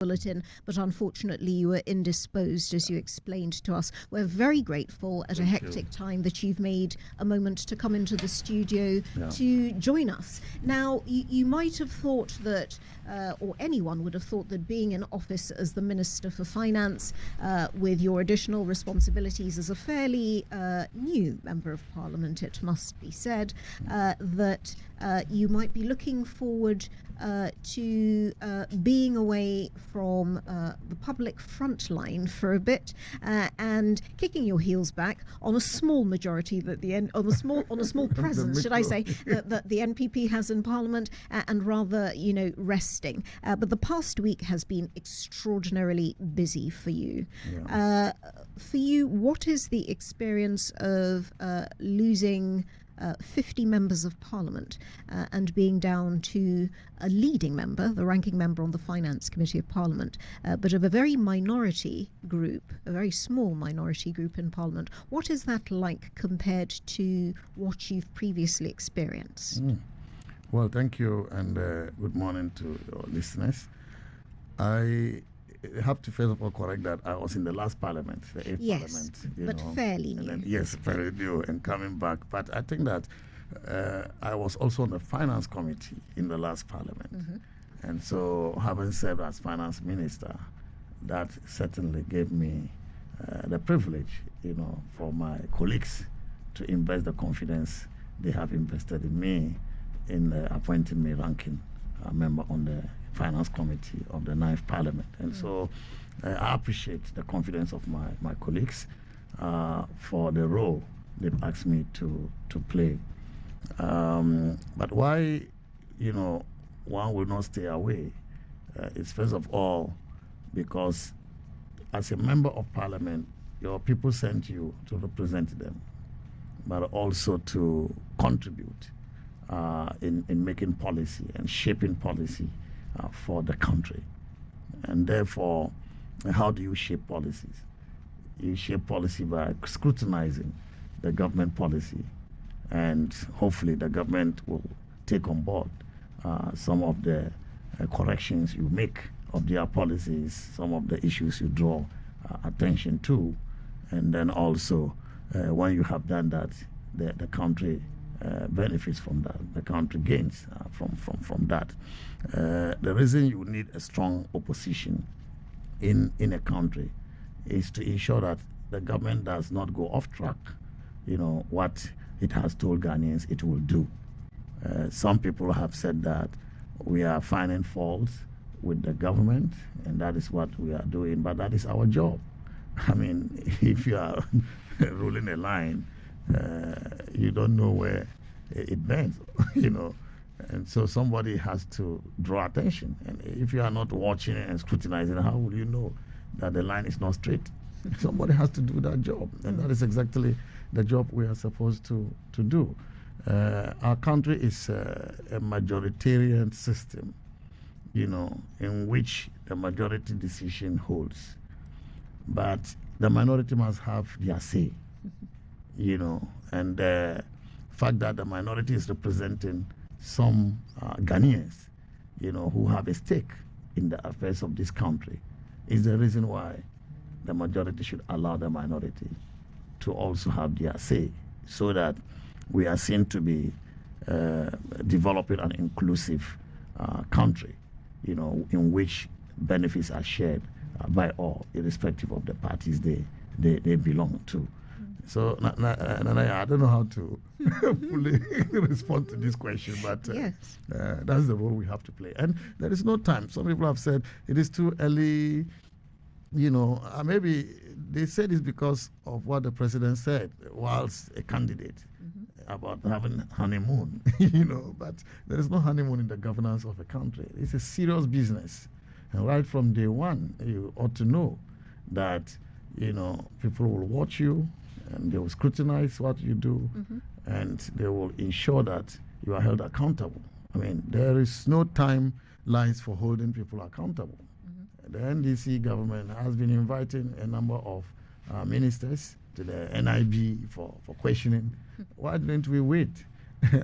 bulletin, but unfortunately you were indisposed, as you explained to us. We're very grateful at a hectic time that you've made a moment to come into the studio to join us. Now, you might have thought that, or anyone would have thought that being in office as the Minister for Finance, with your additional responsibilities as a fairly new Member of Parliament, it must be said, that you might be looking forward to being away from the public front line for a bit and kicking your heels back on a small majority that on a small presence, should I say, that the NPP has in Parliament, and rather, resting. But the past week has been extraordinarily busy for you. For you, what is the experience of losing 50 members of Parliament and being down to a leading member, the ranking member on the Finance Committee of Parliament, but of a very minority group, a very small minority group in Parliament? What is that like compared to what you've previously experienced? Well, thank you, and good morning to your listeners. I have to first of all correct that I was in the last Parliament, the 8th Parliament. But fairly new. And then, yes, fairly new, and coming back. But I think that I was also on the Finance Committee in the last Parliament. And so, having served as Finance Minister, that certainly gave me the privilege, for my colleagues to invest the confidence they have invested in me in appointing me ranking member on the Finance Committee of the 9th Parliament. And so I appreciate the confidence of my colleagues for the role they've asked me to play. But why, one will not stay away is first of all because as a member of Parliament, your people sent you to represent them, but also to contribute in making policy and shaping policy for the country. And therefore, how do you shape policies? You shape policy by scrutinizing the government policy, and hopefully the government will take on board some of the corrections you make of their policies, some of the issues you draw attention to, and then also when you have done that, the country benefits from that. The country gains from that. The reason you need a strong opposition in a country is to ensure that the government does not go off track. What it has told Ghanaians it will do. Some people have said that we are finding faults with the government, and that is what we are doing. But that is our job. I mean, if you are ruling a line, you don't know where it bends, and so somebody has to draw attention. And if you are not watching and scrutinizing, how will you know that the line is not straight? Somebody has to do that job, and that is exactly the job we are supposed to do. Our country is a majoritarian system, in which the majority decision holds, but the minority must have their say. And the fact that the minority is representing some Ghanaians, who have a stake in the affairs of this country, is the reason why the majority should allow the minority to also have their say, so that we are seen to be developing an inclusive country, in which benefits are shared by all, irrespective of the parties they belong to. So, I don't know how to fully respond to this question, but that's the role we have to play. And there is no time. Some people have said it is too early. Maybe they said it's because of what the president said whilst a candidate about having honeymoon, but there is no honeymoon in the governance of a country. It's a serious business. And right from day one, you ought to know that, people will watch you, and they will scrutinize what you do, and they will ensure that you are held accountable. I mean, there is no timelines for holding people accountable. The NDC government has been inviting a number of ministers to the NIB for questioning. Why didn't we wait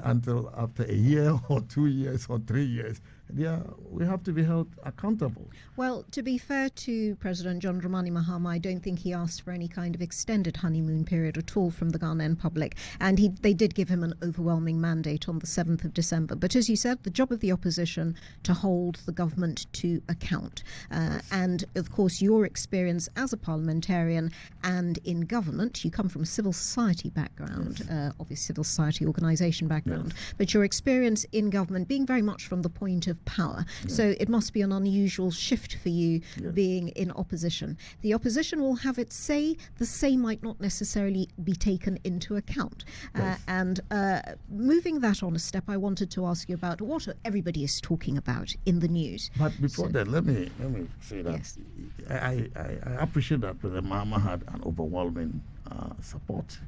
until after a year or 2 years or 3 years we have to be held accountable. Well, to be fair to President John Dramani Mahama, I don't think he asked for any kind of extended honeymoon period at all from the Ghanaian public. And they did give him an overwhelming mandate on the 7th of December. But as you said, the job of the opposition to hold the government to account. And of course, your experience as a parliamentarian and in government, you come from a civil society background, obviously civil society organisation background, but your experience in government being very much from the point of power. So it must be an unusual shift for you being in opposition. The opposition will have its say. The say might not necessarily be taken into account. And moving that on a step, I wanted to ask you about what everybody is talking about in the news. But before that, let me say that I appreciate that President Mahama had an overwhelming support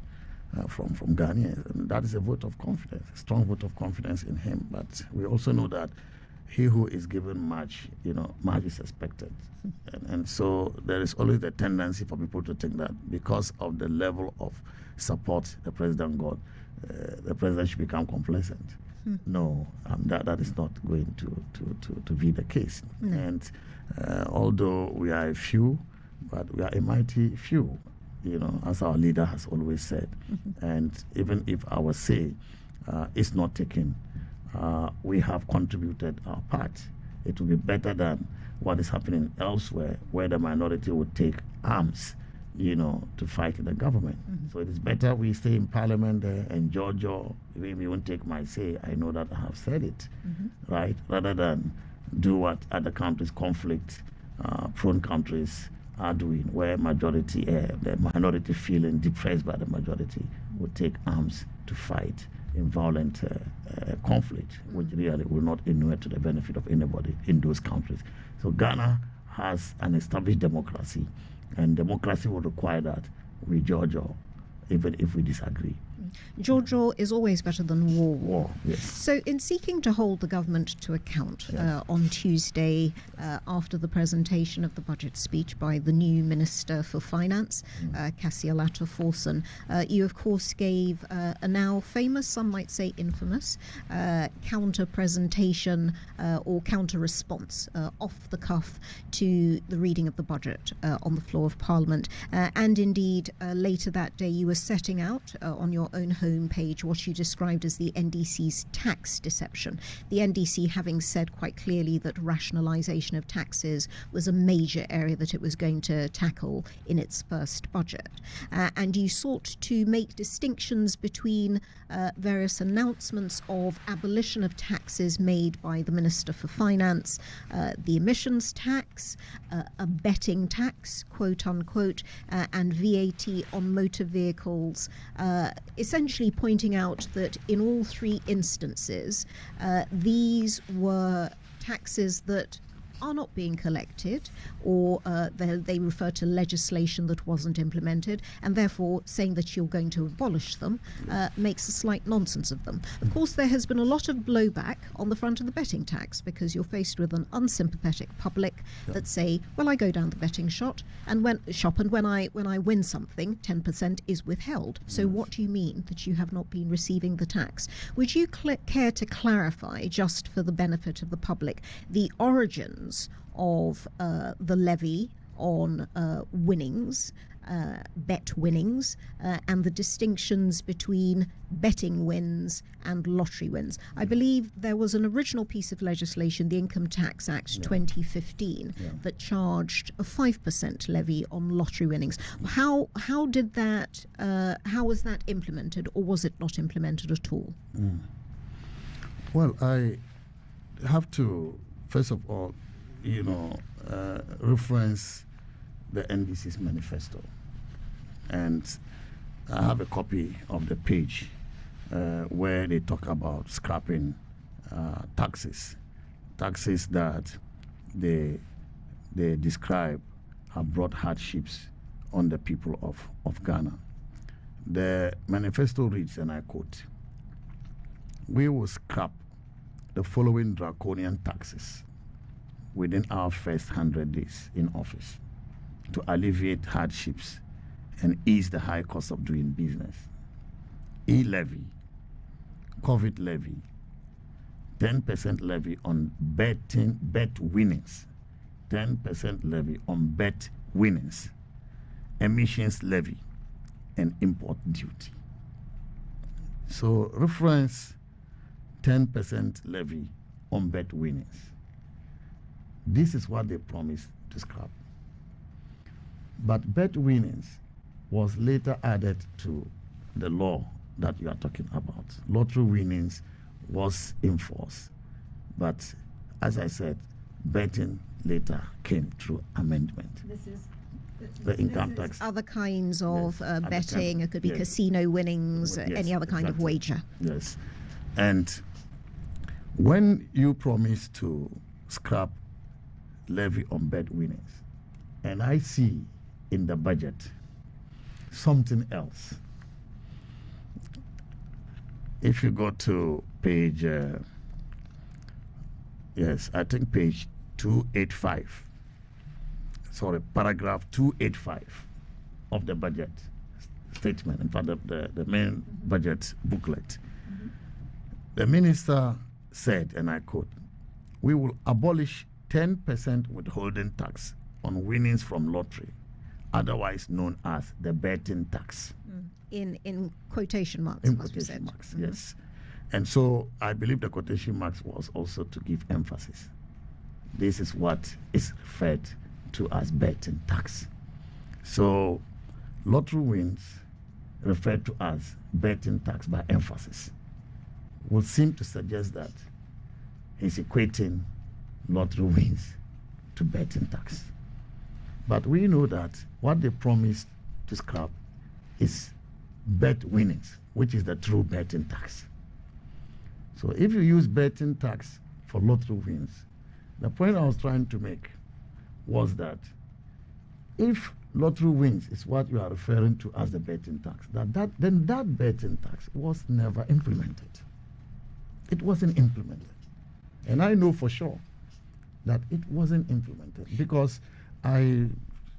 from Ghanaians, and that is a vote of confidence, a strong vote of confidence in him. But we also know that he who is given much, much is expected. And so there is always the tendency for people to think that because of the level of support the president got, the president should become complacent. No, that is not going to be the case. And although we are a few, but we are a mighty few, as our leader has always said. And even if our say is not taken, we have contributed our part. It will be better than what is happening elsewhere, where the minority would take arms, to fight the government. So it is better we stay in parliament there and Georgia, even you won't take my say, I know that I have said it, right? Rather than do what other countries, conflict-prone countries are doing, where the minority feeling depressed by the majority would take arms to fight in violent conflict, which really will not inure to the benefit of anybody in those countries. So Ghana has an established democracy, and democracy will require that we judge, even if we disagree. Georgia is always better than war. War, yes. So in seeking to hold the government to account on Tuesday, after the presentation of the budget speech by the new Minister for Finance, Cassialata Forson, you of course gave a now famous, some might say infamous, counter-presentation or counter-response off the cuff to the reading of the budget on the floor of Parliament. And indeed, later that day you were setting out on your own homepage what you described as the NDC's tax deception. The NDC having said quite clearly that rationalisation of taxes was a major area that it was going to tackle in its first budget. And you sought to make distinctions between various announcements of abolition of taxes made by the Minister for Finance, the emissions tax, a betting tax, quote unquote, and VAT on motor vehicles, essentially pointing out that in all three instances, these were taxes that are not being collected, or they refer to legislation that wasn't implemented, and therefore saying that you're going to abolish them makes a slight nonsense of them. Of course, there has been a lot of blowback on the front of the betting tax, because you're faced with an unsympathetic public that say, well, I go down the betting shop, and when I win something, 10% is withheld. So what do you mean that you have not been receiving the tax? Would you care to clarify, just for the benefit of the public, the origins of the levy on winnings, bet winnings, and the distinctions between betting wins and lottery wins? I believe there was an original piece of legislation, the Income Tax Act 2015, that charged a 5% levy on lottery winnings. How did that? How was that implemented, or was it not implemented at all? Well, I have to first of all, reference the NDC's manifesto. And I have a copy of the page where they talk about scrapping taxes that they describe have brought hardships on the people of Ghana. The manifesto reads, and I quote, "We will scrap the following draconian taxes within our first 100 days in office to alleviate hardships and ease the high cost of doing business: e-levy, COVID levy, 10% levy on bet winnings, 10% levy on bet winnings, emissions levy, and import duty. So reference 10% levy on bet winnings. This is what they promised to scrap. But bet winnings was later added to the law that you are talking about. Lottery winnings was in force. But as I said, betting later came through amendment. This is the income tax. Other kinds of betting. It could be yes. casino winnings, Yes, any other kind of wager. Yes. And when you promise to scrap levy on bet winnings, and I see in the budget something else. If you go to page, yes, I think page 285. Sorry, paragraph 285 of the budget statement, in fact, the main budget booklet. The minister said, and I quote, "We will abolish 10% withholding tax on winnings from lottery, otherwise known as the betting tax." In quotation marks. In quotation marks, yes. And so I believe the quotation marks was also to give emphasis. This is what is referred to as betting tax. So lottery wins referred to as betting tax by emphasis would seem to suggest that he's equating lottery wins to betting tax. But we know that what they promised to scrap is bet winnings, which is the true betting tax. So if you use betting tax for lottery wins, the point I was trying to make was that if lottery wins is what you are referring to as the betting tax, then that betting tax was never implemented. It wasn't implemented. And I know for sure that it wasn't implemented because I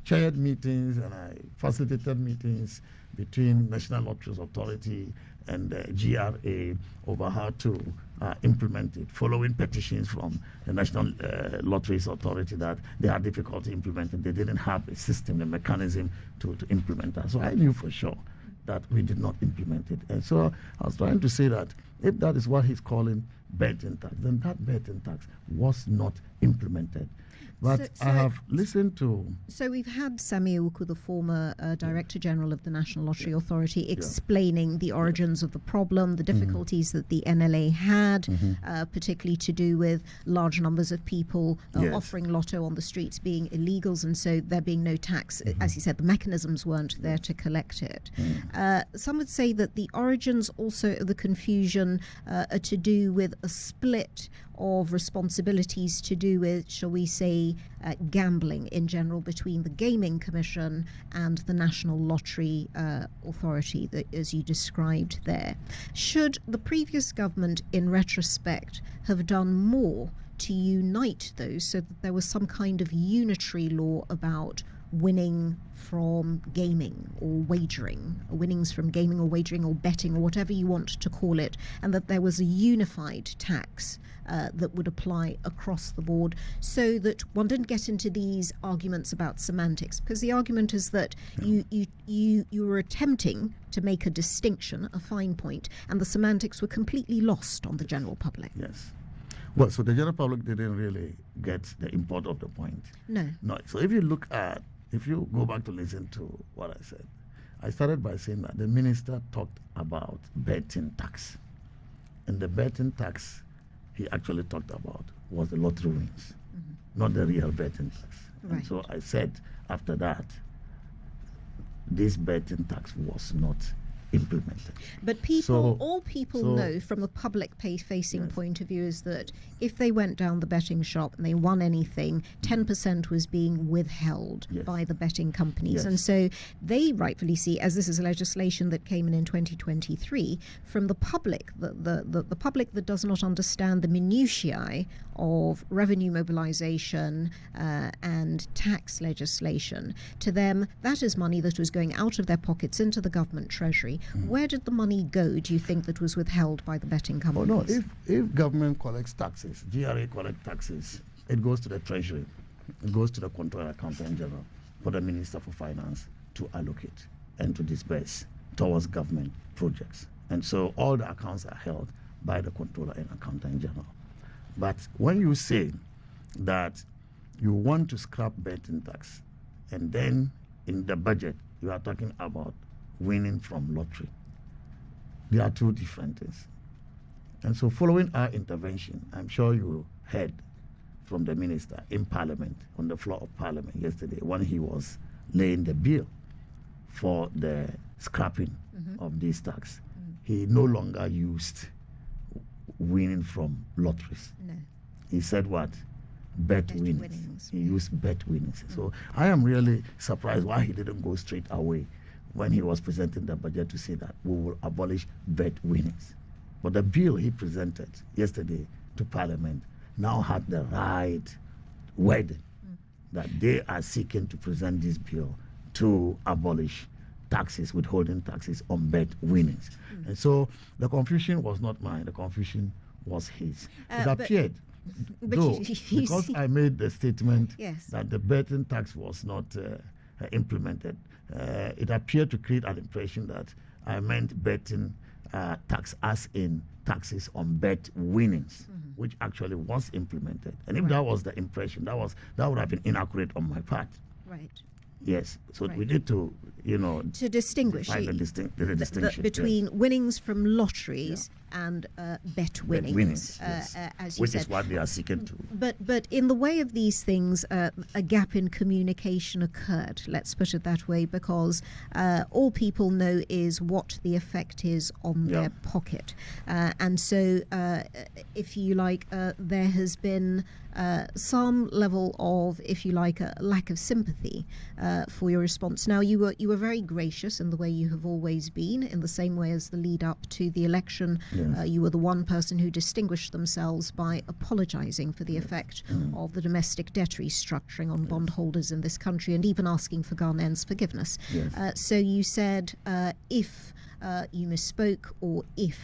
chaired meetings and I facilitated meetings between National Lotteries Authority and the GRA over how to implement it, following petitions from the National Lotteries Authority that they had difficulty implementing. They didn't have a system, a mechanism to implement that. So I knew for sure that we did not implement it. And so I was trying to say that if that is what he's calling betting tax, then that betting tax was not implemented. But I have listened to... So we've had Sami Awuku, the former Director General of the National Lottery Authority, explaining the origins of the problem, the difficulties that the NLA had, particularly to do with large numbers of people offering lotto on the streets being illegals, and so there being no tax. As he said, the mechanisms weren't there to collect it. Some would say that the origins also of the confusion are to do with a split of responsibilities to do with, shall we say, gambling in general between the Gaming Commission and the National Lottery Authority, that, as you described there. Should the previous government, in retrospect, have done more to unite those so that there was some kind of unitary law about winning from gaming or wagering, or winnings from gaming or wagering or betting or whatever you want to call it, and that there was a unified tax that would apply across the board, so that one didn't get into these arguments about semantics? Because the argument is that you were attempting to make a distinction, a fine point, and the semantics were completely lost on the general public. Yes. Well, so the general public didn't really get the import of the point. No. So if you go back to listen to what I said, I started by saying that the minister talked about betting tax. And the betting tax he actually talked about was the lottery wins, not the real betting tax. Right. And so I said after that, this betting tax was not implemented. But all people know from the public facing point of view is that if they went down the betting shop and they won anything, 10% was being withheld by the betting companies. And so they rightfully see, as this is legislation that came in 2023, from the public, the public that does not understand the minutiae of revenue mobilization and tax legislation, to them that is money that was going out of their pockets into the government treasury, lottery. Where did the money go, do you think, that was withheld by the betting companies? Oh, no, if government collects taxes, GRA collects taxes, it goes to the Treasury, it goes to the Controller Accountant General for the Minister for Finance to allocate and to disburse towards government projects. And so all the accounts are held by the Controller and Accountant General. But when you say that you want to scrap betting tax, and then in the budget you are talking about winning from lottery, there are two different things. And so following our intervention, I'm sure you heard from the minister in Parliament, on the floor of Parliament yesterday, when he was laying the bill for the scrapping of this tax. He no longer used winning from lotteries. No. He said what? Bet winnings. He used bet winnings. So I am really surprised why he didn't go straight away when he was presenting the budget to say that we will abolish bet winnings. But the bill he presented yesterday to Parliament now had the right wording that they are seeking to present this bill to abolish taxes, withholding taxes on bet winnings. And so the confusion was not mine, the confusion was his. It appeared, though, because I made the statement that the betting tax was not implemented, it appeared to create an impression that I meant betting tax as in taxes on bet winnings, which actually was implemented. And if that was the impression, that would have been inaccurate on my part. Right. Yes, so we need to, to distinguish the distinction between winnings from lotteries and bet winnings, as you which said. Is what they are seeking to. But in the way of these things, a gap in communication occurred. Let's put it that way, because all people know is what the effect is on their pocket, and so, if you like, there has been some level of, if you like, a lack of sympathy for your response. Now, you were very gracious in the way you have always been, in the same way as the lead up to the election. You were the one person who distinguished themselves by apologizing for the effect of the domestic debt restructuring on bondholders in this country, and even asking for Ghanaians' forgiveness. So you said if you misspoke, or if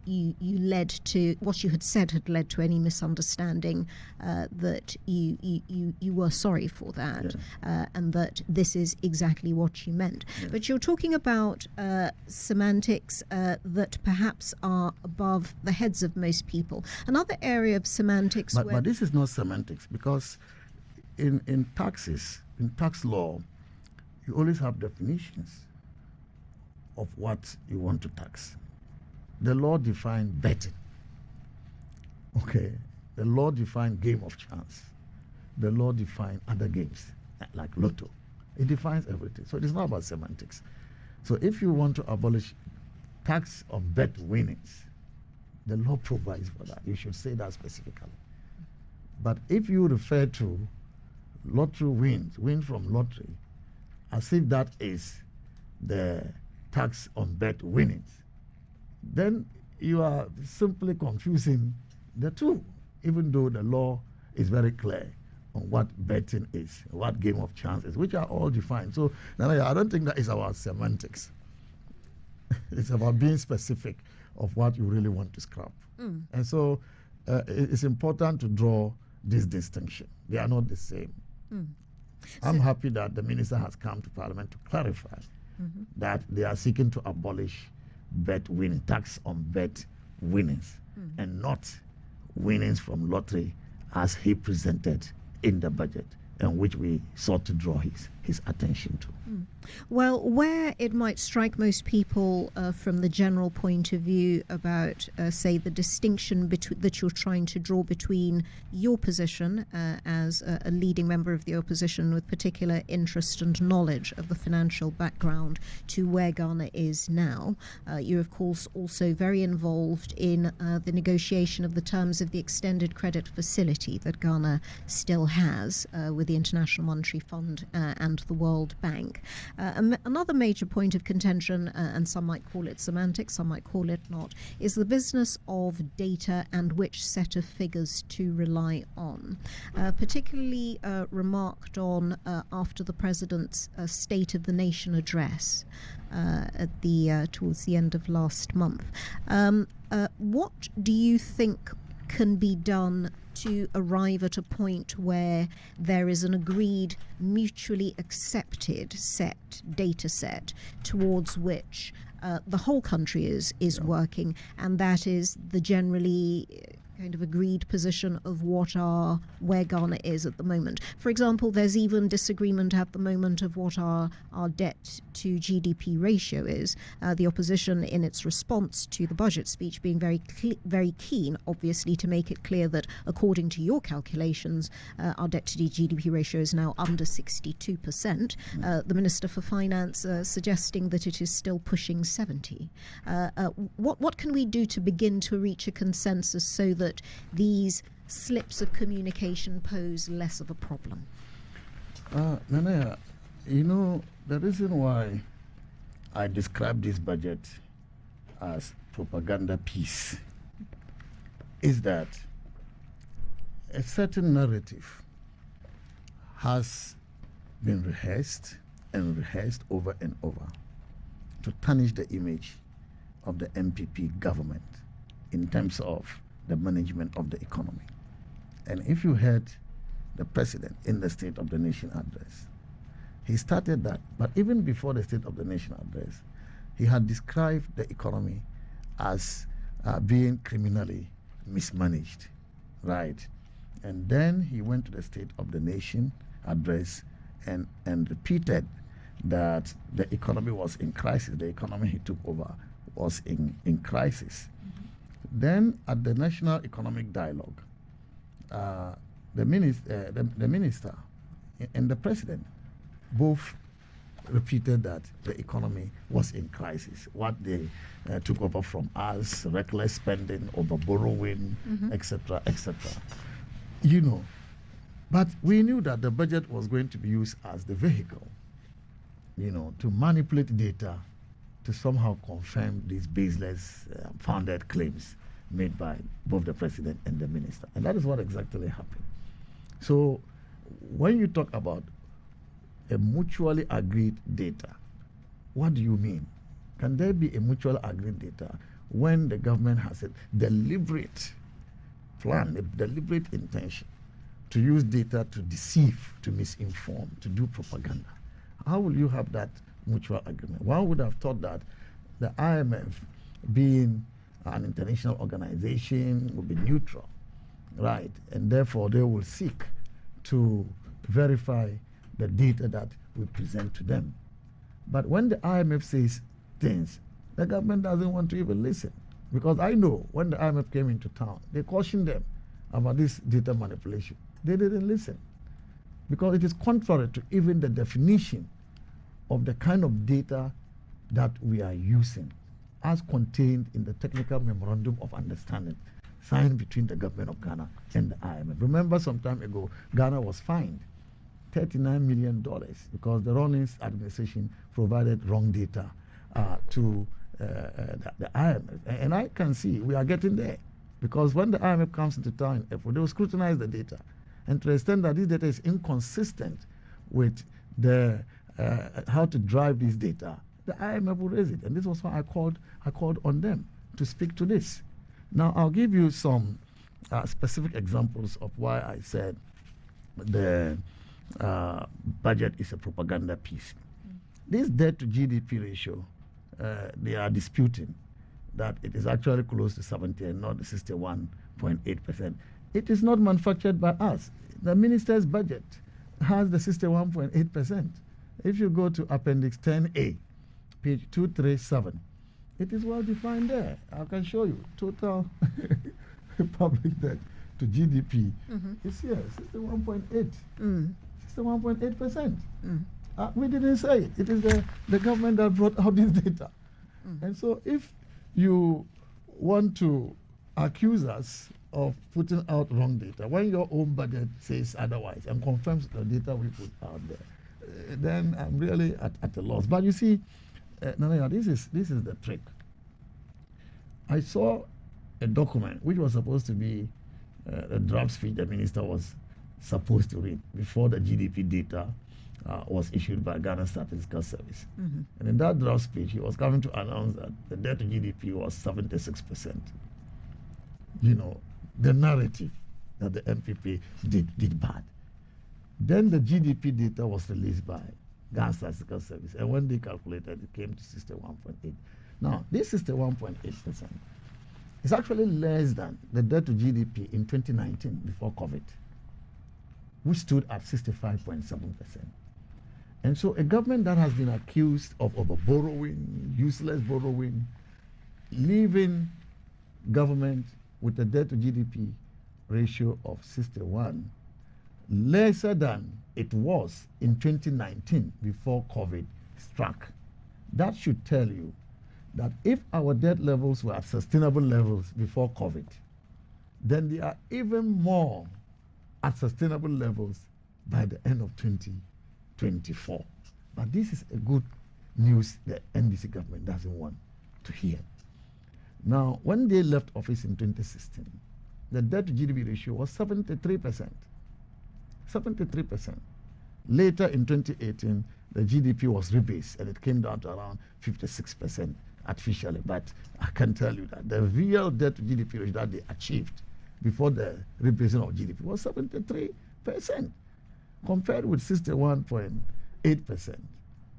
you led to what you had said had led to any misunderstanding, that you were sorry for that, and that this is exactly what you meant. But you're talking about semantics that perhaps are above the heads of most people. Another area of semantics, but this is not semantics, because in taxes, in tax law, you always have definitions of what you want to tax. The law defined betting. Okay. The law defined game of chance. The law defined other games, like lotto. It defines everything. So it is not about semantics. So if you want to abolish tax on bet winnings, the law provides for that. You should say that specifically. But if you refer to lottery win from lottery, as if that is the tax on bet winnings, then you are simply confusing the two, even though the law is very clear on what betting is, what game of chance is, which are all defined. So I don't think that is about semantics. It's about being specific of what you really want to scrap. And so it's important to draw this distinction. They are not the same. I'm happy that the minister has come to Parliament to clarify that they are seeking to abolish bet winning, tax on bet winnings, and not winnings from lottery as he presented in the budget, and which we sought to draw his attention to. Well, where it might strike most people from the general point of view about, say, the distinction that you're trying to draw between your position as a leading member of the opposition with particular interest and knowledge of the financial background to where Ghana is now. You're, of course, also very involved in the negotiation of the terms of the extended credit facility that Ghana still has with the International Monetary Fund and the World Bank. Another major point of contention, and some might call it semantics, some might call it not, is the business of data and which set of figures to rely on, particularly remarked on after the President's State of the Nation address towards the end of last month. What do you think can be done to arrive at a point where there is an agreed, mutually accepted data set towards which the whole country is working, and that is the generally kind of agreed position of where Ghana is at the moment? For example, there's even disagreement at the moment of what our debt to GDP ratio is. The opposition, in its response to the budget speech, being very keen, obviously, to make it clear that according to your calculations, our debt to GDP ratio is now under 62%. The Minister for Finance suggesting that it is still pushing 70. What can we do to begin to reach a consensus so that these slips of communication pose less of a problem? Nanaya, the reason why I describe this budget as propaganda piece is that a certain narrative has been rehearsed and rehearsed over and over to tarnish the image of the MPP government in terms of the management of the economy. And if you heard the President in the State of the Nation address, he started that, but even before the State of the Nation address, he had described the economy as being criminally mismanaged, right? And then he went to the State of the Nation address and repeated that the economy was in crisis. The economy he took over was in crisis. Then at the National Economic Dialogue, the minister and the President both repeated that the economy was in crisis. What they took over from us, reckless spending, over borrowing, etc., etc. But we knew that the budget was going to be used as the vehicle, to manipulate data to somehow confirm these baseless, founded claims made by both the President and the Minister. And that is what exactly happened. So when you talk about a mutually agreed data, what do you mean? Can there be a mutually agreed data when the government has a deliberate plan, a deliberate intention to use data to deceive, to misinform, to do propaganda? How will you have that mutual agreement? One would have thought that the IMF, being an international organization, will be neutral, right? And therefore they will seek to verify the data that we present to them. But when the IMF says things, the government doesn't want to even listen. Because I know when the IMF came into town, they cautioned them about this data manipulation. They didn't listen. Because it is contrary to even the definition of the kind of data that we are using as contained in the technical memorandum of understanding signed between the government of Ghana and the IMF. Remember, some time ago, Ghana was fined $39 million because the Rawlings administration provided wrong data to the IMF. And I can see we are getting there, because when the IMF comes into town, they will scrutinize the data. And to the extent that this data is inconsistent with the how to drive this data, the IMF will raise it. And this was why I called on them to speak to this. Now, I'll give you some specific examples of why I said the budget is a propaganda piece. This debt to GDP ratio, they are disputing that it is actually close to 70 and not the 61.8%. It is not manufactured by us. The minister's budget has the 61.8%. If you go to Appendix 10A, page 237, it is well defined there. I can show you. Total public debt to GDP is here, 61.8. 61.8%. We didn't say it. It is the government that brought out this data. And so if you want to accuse us of putting out wrong data, when your own budget says otherwise and confirms the data we put out there, then I'm really at a loss. But you see, Nana, this is the trick. I saw a document which was supposed to be a draft speech the minister was supposed to read before the GDP data was issued by Ghana Statistical Service. And in that draft speech, he was coming to announce that the debt to GDP was 76%. You know, the narrative that the MPP did bad. Then the GDP data was released by Ghana Statistical Service, and when they calculated, it came to 61.8. Now, this 61.8% is actually less than the debt to GDP in 2019 before COVID, which stood at 65.7%. And so a government that has been accused of over-borrowing, useless borrowing, leaving government with a debt to GDP ratio of 61, lesser than it was in 2019 before COVID struck. That should tell you that if our debt levels were at sustainable levels before COVID, then they are even more at sustainable levels by the end of 2024. But this is a good news the NDC government doesn't want to hear. Now, when they left office in 2016, the debt to GDP ratio was 73%. 73%. Later in 2018, the GDP was rebased and it came down to around 56% artificially. But I can tell you that the real debt to GDP ratio that they achieved before the rebasing of GDP was 73%, compared with 61.8%.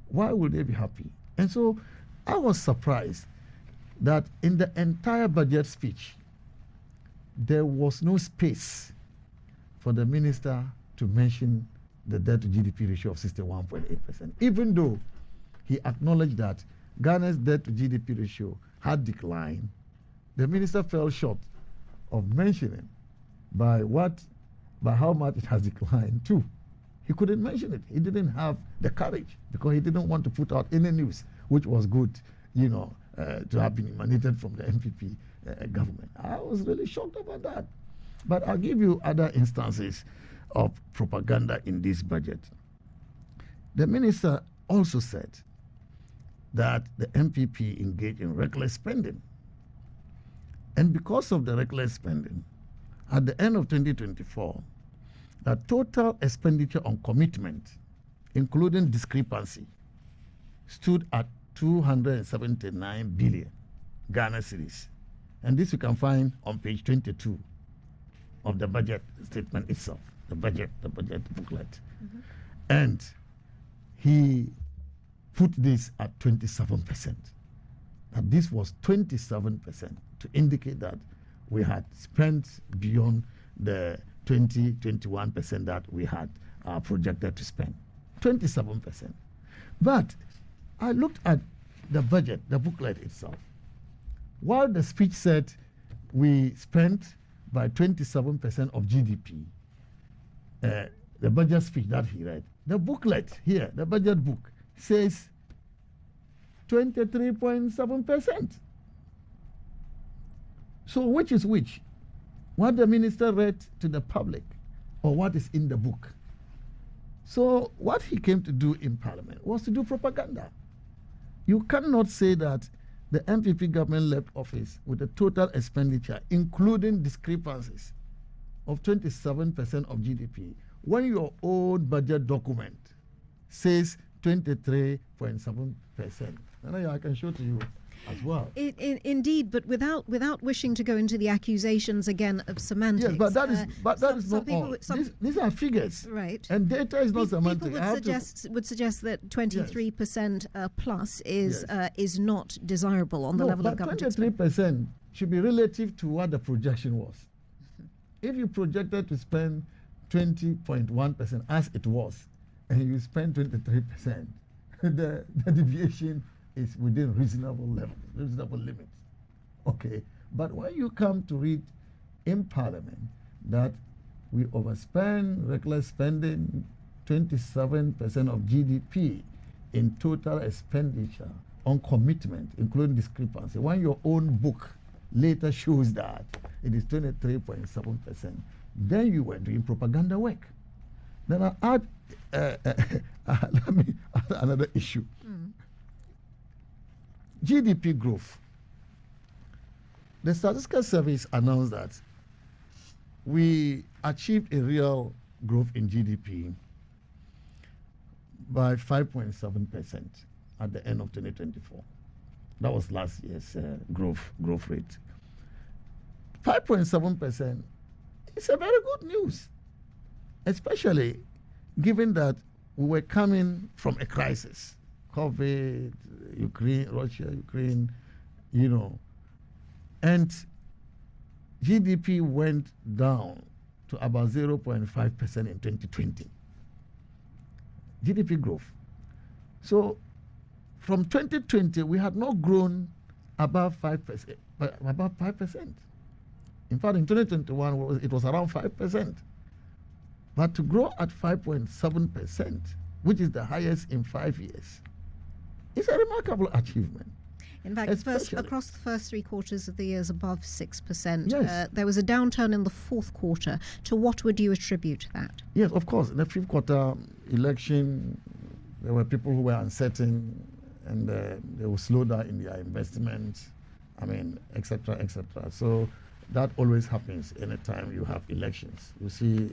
Why would they be happy? And so I was surprised that in the entire budget speech, there was no space for the minister to mention the debt to GDP ratio of 61.8%, even though he acknowledged that Ghana's debt to GDP ratio had declined. The minister fell short of mentioning by how much it has declined too. He couldn't mention it. He didn't have the courage because he didn't want to put out any news which was good, you know, to have been emanated from the MPP government. I was really shocked about that. But I'll give you other instances of propaganda in this budget. The minister also said that the MPP engaged in reckless spending. And because of the reckless spending, at the end of 2024, the total expenditure on commitment, including discrepancy, stood at 279 billion Ghana cedis. And this you can find on page 22 of the budget statement itself, the budget booklet. And he put this at 27%. That this was 27% to indicate that we had spent beyond the 21% that we had projected to spend. 27%. But I looked at the budget, the booklet itself. While the speech said we spent by 27% of GDP, the budget speech that he read, the booklet here, the budget book, says 23.7%. So which is which? What the minister read to the public or what is in the book? So what he came to do in Parliament was to do propaganda. You cannot say that the MPP government left office with a total expenditure, including discrepancies, of 27% of GDP, when your own budget document says 23.7%. And I can show to you as well. Indeed, but without wishing to go into the accusations again of semantics. Yes, but that is not all. These are figures, right? And data is not semantics. People would suggest that 23% plus is not desirable on the level of government. 23% should be relative to what the projection was. If you projected to spend 20.1% as it was, and you spend 23%, the deviation is within reasonable limits. Okay, but when you come to read in Parliament that we overspend, reckless spending, 27% of GDP in total expenditure on commitment, including discrepancy, when your own book later shows that it is 23.7%, then you were doing propaganda work. Then I add, let me add another issue. GDP growth. The Statistical Service announced that we achieved a real growth in GDP by 5.7% at the end of 2024. That was last year's growth rate. 5.7% is a very good news, especially given that we were coming from a crisis. COVID, Russia, Ukraine, and GDP went down to about 0.5% in 2020. GDP growth. So from 2020, we had not grown above 5%. About 5%. In fact, in 2021, it was around 5%. But to grow at 5.7%, which is the highest in 5 years, is a remarkable achievement. In fact, across the first 3 quarters of the year is above 6%. Yes. There was a downturn in the fourth quarter. To what would you attribute that? Yes, of course. In the fifth quarter election, there were people who were uncertain and they will slow down in their investments, etc., etc. So that always happens anytime you have elections. You see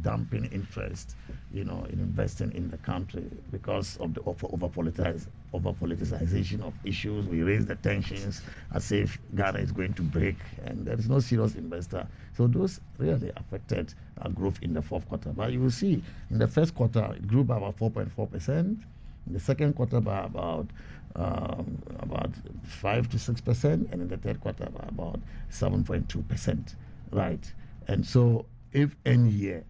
dumping interest, in investing in the country because of the over-politicization of issues. We raise the tensions as if Ghana is going to break and there is no serious investor. So those really affected our growth in the fourth quarter. But you will see in the first quarter, it grew by about 4.4%. In the second quarter by about 5 to 6%, and in the third quarter by about 7.2%, right? And so if any year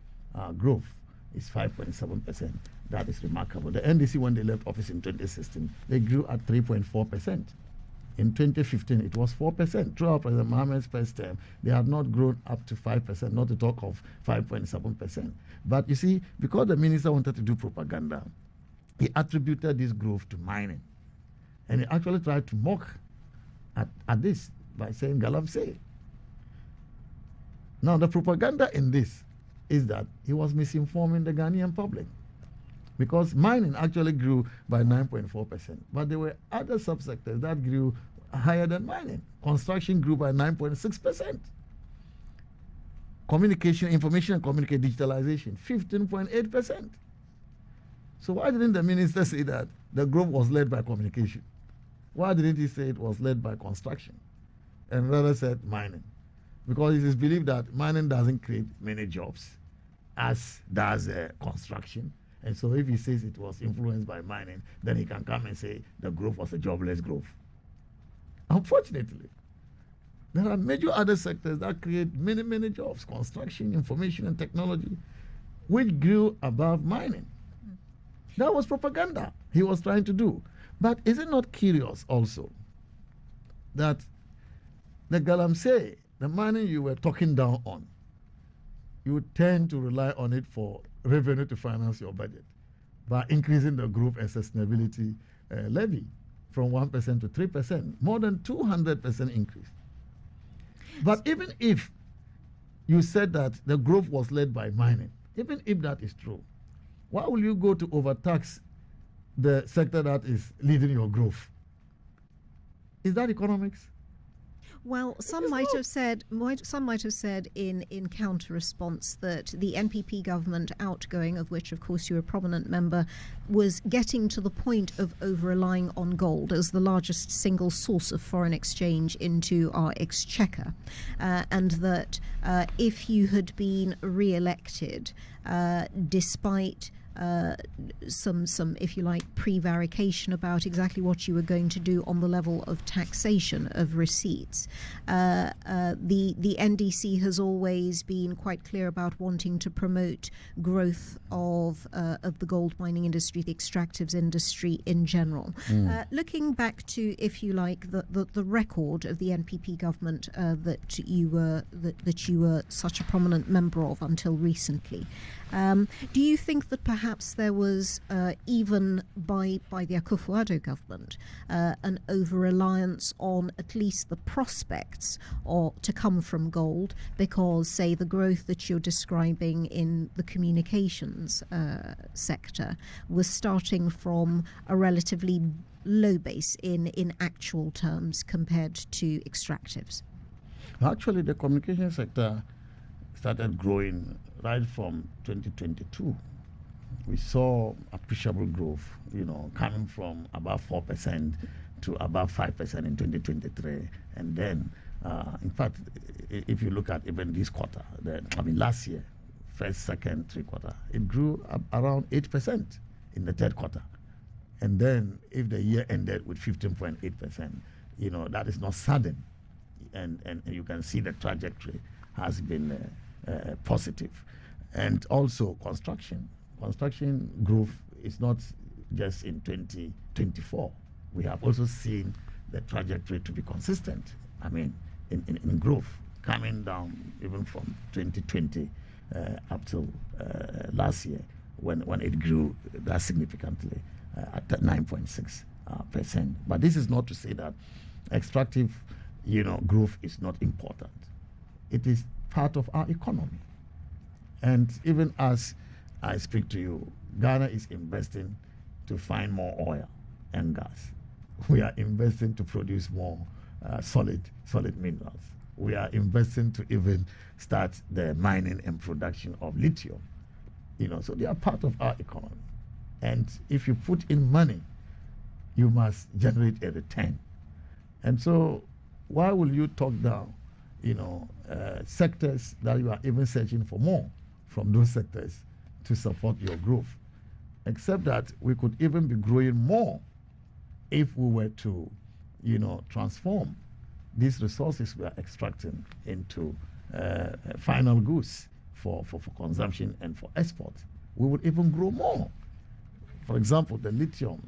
growth is 5.7%, that is remarkable. The NDC, when they left office in 2016, they grew at 3.4%. In 2015, it was 4%. Throughout President Mohammed's first term, they had not grown up to 5%, not to talk of 5.7%. But you see, because the minister wanted to do propaganda, he attributed this growth to mining. And he actually tried to mock at this by saying galamsey. Now, the propaganda in this is that he was misinforming the Ghanaian public, because mining actually grew by 9.4%. But there were other subsectors that grew higher than mining. Construction grew by 9.6%. Communication, information and communication, digitalization, 15.8%. So why didn't the minister say that the growth was led by communication? Why didn't he say it was led by construction and rather said mining? Because it is believed that mining doesn't create many jobs as does construction. And so if he says it was influenced by mining, then he can come and say the growth was a jobless growth. Unfortunately, there are major other sectors that create many, many jobs: construction, information and technology, which grew above mining. That was propaganda he was trying to do. But is it not curious also that the galamsey, the money you were talking down on, you tend to rely on it for revenue to finance your budget by increasing the growth and sustainability levy from 1% to 3%, more than 200% increase. But even if you said that the growth was led by mining, even if that is true, why will you go to overtax the sector that is leading your growth? Is that economics? Well, some might have said in counter response that the NPP government outgoing, of which of course you're a prominent member, was getting to the point of over-relying on gold as the largest single source of foreign exchange into our exchequer, and that if you had been re-elected, despite some, if you like, prevarication about exactly what you were going to do on the level of taxation of receipts. The NDC has always been quite clear about wanting to promote growth of the gold mining industry, the extractives industry in general. Looking back to, if you like, the record of the NPP government that you were such a prominent member of until recently, do you think that perhaps perhaps there was, even by the Akufo-Addo government, an over-reliance on at least the prospects to come from gold, because, say, the growth that you're describing in the communications sector was starting from a relatively low base in actual terms compared to extractives? Actually, the communication sector started growing right from 2022. We saw appreciable growth, coming from about 4% to about 5% in 2023. And then, in fact, if you look at even this quarter, last year, first, second, three quarter, it grew around 8% in the third quarter. And then if the year ended with 15.8%, that is not sudden. And you can see the trajectory has been positive. And also construction growth is not just in 2024. We have also seen the trajectory to be consistent. In growth, coming down even from 2020 up till last year, when it grew that significantly at 9.6%. But this is not to say that extractive, growth is not important. It is part of our economy. And even as I speak to you, Ghana is investing to find more oil and gas. We are investing to produce more solid minerals. We are investing to even start the mining and production of lithium. So they are part of our economy. And if you put in money, you must generate a return. And so why will you talk down, sectors that you are even searching for more from those sectors to support your growth? Except that we could even be growing more if we were to, transform these resources we are extracting into final goods for consumption and for export. We would even grow more. For example, the lithium,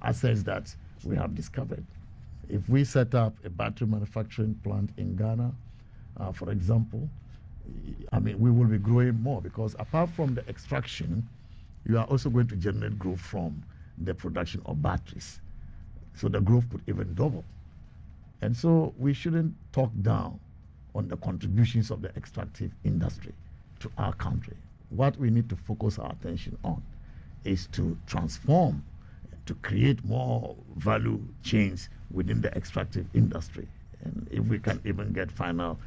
assets that we have discovered. If we set up a battery manufacturing plant in Ghana, for example, we will be growing more, because apart from the extraction, you are also going to generate growth from the production of batteries. So the growth could even double. And so we shouldn't talk down on the contributions of the extractive industry to our country. What we need to focus our attention on is to transform, to create more value chains within the extractive industry. And if we can even get final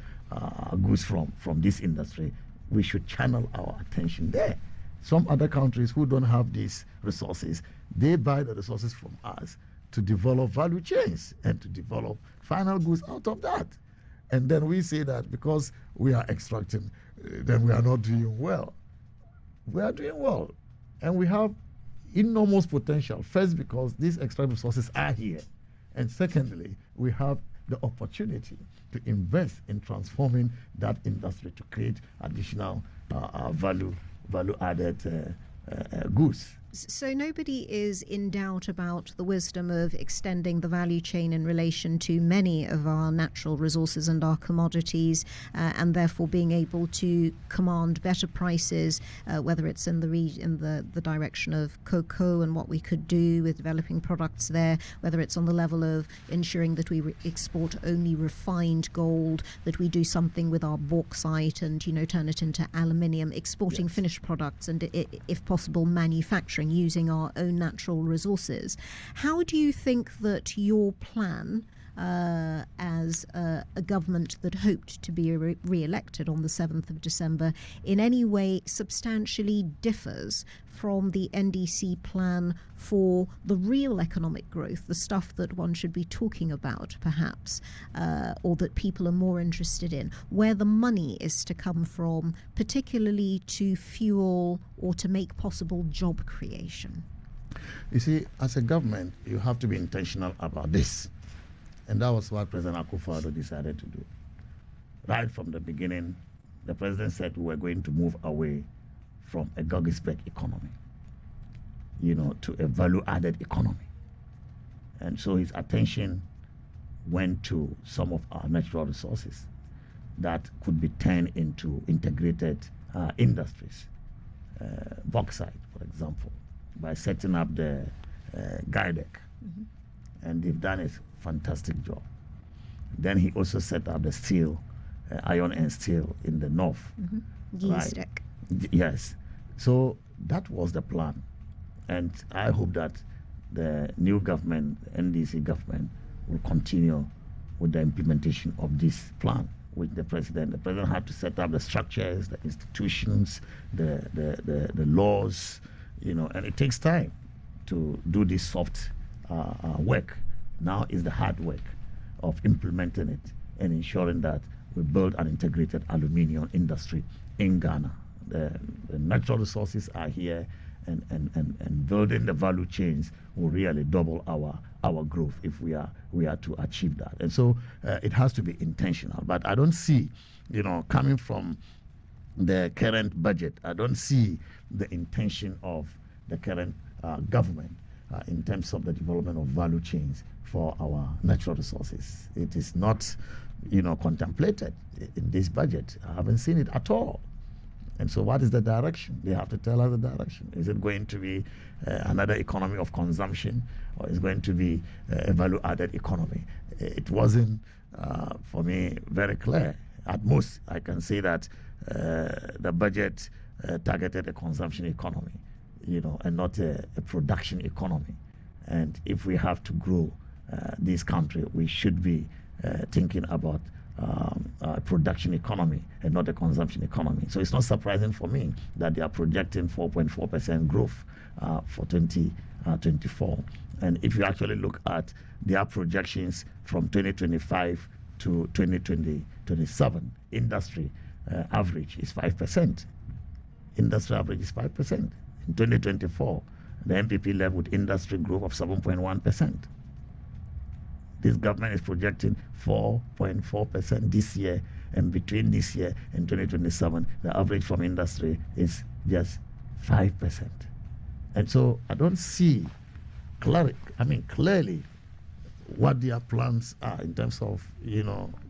goods from this industry, we should channel our attention there. Some other countries who don't have these resources, they buy the resources from us to develop value chains and to develop final goods out of that. And then we say that because we are extracting, then we are not doing well. We are doing well. And we have enormous potential. First, because these extractive resources are here. And secondly, we have the opportunity to invest in transforming that industry to create additional value-added goods. So nobody is in doubt about the wisdom of extending the value chain in relation to many of our natural resources and our commodities, and therefore being able to command better prices, whether it's in the direction of cocoa and what we could do with developing products there, whether it's on the level of ensuring that we export only refined gold, that we do something with our bauxite and turn it into aluminium, exporting finished products, and if possible manufacturing using our own natural resources. How do you think that your plan as a government that hoped to be re-elected on the 7th of December in any way substantially differs from the NDC plan for the real economic growth, the stuff that one should be talking about perhaps, or that people are more interested in, where the money is to come from, particularly to fuel or to make possible job creation? You see, as a government, you have to be intentional about this. And that was what President Akufo-Addo decided to do. Right from the beginning, the president said we were going to move away from a Goggisberg economy, to a value-added economy. And so his attention went to some of our natural resources that could be turned into integrated industries. bauxite, for example, by setting up the GIDEC. And they've done a fantastic job. Then he also set up the steel, iron and steel in the north. Right? Yes. So that was the plan. And I hope that the new government, NDC government, will continue with the implementation of this plan with the president. The president had to set up the structures, the institutions, the laws, and it takes time to do this soft work. Now is the hard work of implementing it and ensuring that we build an integrated aluminium industry in Ghana. The natural resources are here, and building the value chains will really double our growth if we are to achieve that. And so it has to be intentional. But I don't see, coming from the current budget, I don't see the intention of the current government in terms of the development of value chains for our natural resources. It is not, contemplated in this budget. I haven't seen it at all. And so what is the direction? They have to tell us the direction. Is it going to be another economy of consumption, or is it going to be a value-added economy? It wasn't, for me, very clear. At most, I can say that the budget targeted a consumption economy, and not a production economy. And if we have to grow this country, we should be thinking about a production economy and not a consumption economy. So it's not surprising for me that they are projecting 4.4% growth for 2024. And if you actually look at their projections from 2025 to 2027, industry average is 5%. Industry average is 5%. In 2024, the MPP left with industry growth of 7.1%. This government is projecting 4.4% this year, and between this year and 2027, the average from industry is just 5%. And so I don't see clearly what their plans are in terms of,